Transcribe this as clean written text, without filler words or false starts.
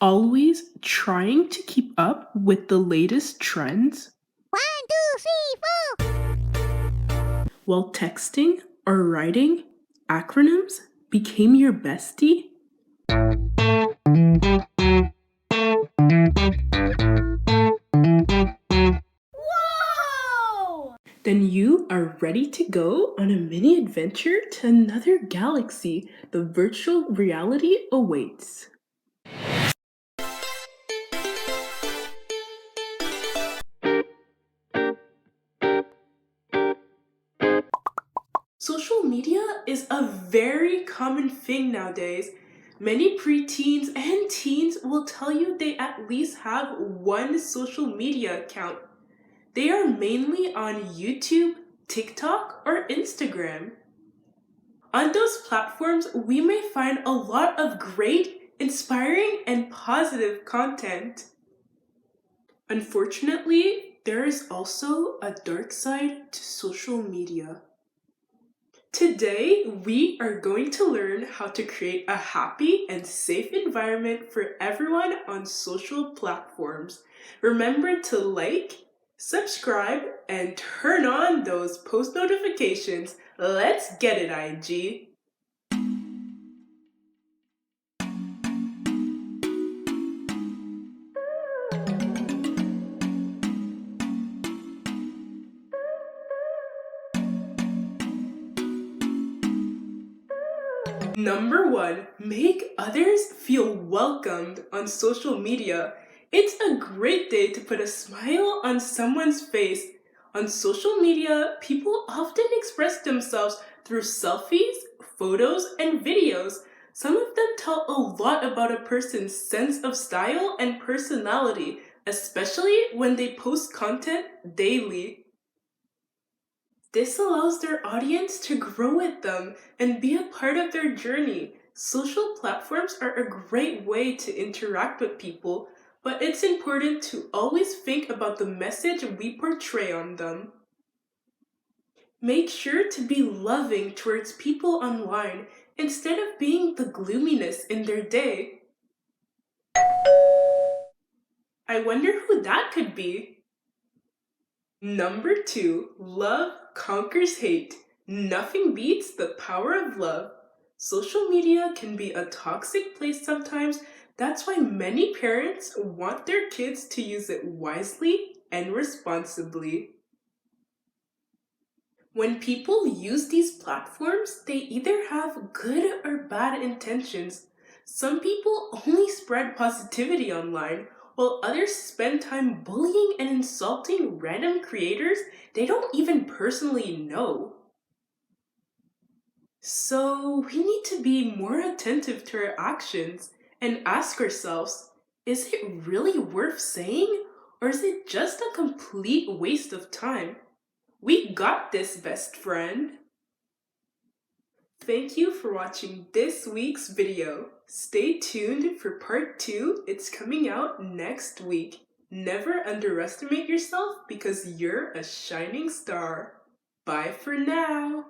always trying to keep up with the latest trends 1, 2, 3, 4. while texting or writing acronyms became your bestie? Whoa! Then you are ready to go on a mini adventure to another galaxy. The virtual reality awaits. Social media is a very common thing nowadays. Many preteens and teens will tell you they at least have one social media account. They are mainly on YouTube, TikTok, or Instagram. On those platforms, we may find a lot of great, inspiring, and positive content. Unfortunately, there is also a dark side to social media. Today, we are going to learn how to create a happy and safe environment for everyone on social platforms. Remember to like, subscribe, and turn on those post notifications. Let's get it, IG! Number 1, make others feel welcomed on social media. It's a great day to put a smile on someone's face. On social media, people often express themselves through selfies, photos, and videos. Some of them tell a lot about a person's sense of style and personality, especially when they post content daily. This allows their audience to grow with them and be a part of their journey. Social platforms are a great way to interact with people, but it's important to always think about the message we portray on them. Make sure to be loving towards people online instead of being the gloominess in their day. I wonder who that could be. Number 2, love conquers hate. Nothing beats the power of love. Social media can be a toxic place sometimes. That's why many parents want their kids to use it wisely and responsibly. When people use these platforms, they either have good or bad intentions. Some people only spread positivity online, while others spend time bullying and insulting random creators they don't even personally know. So we need to be more attentive to our actions and ask ourselves, is it really worth saying, or is it just a complete waste of time? We got this, best friend! Thank you for watching this week's video. Stay tuned for part 2. It's coming out next week. Never underestimate yourself because you're a shining star. Bye for now.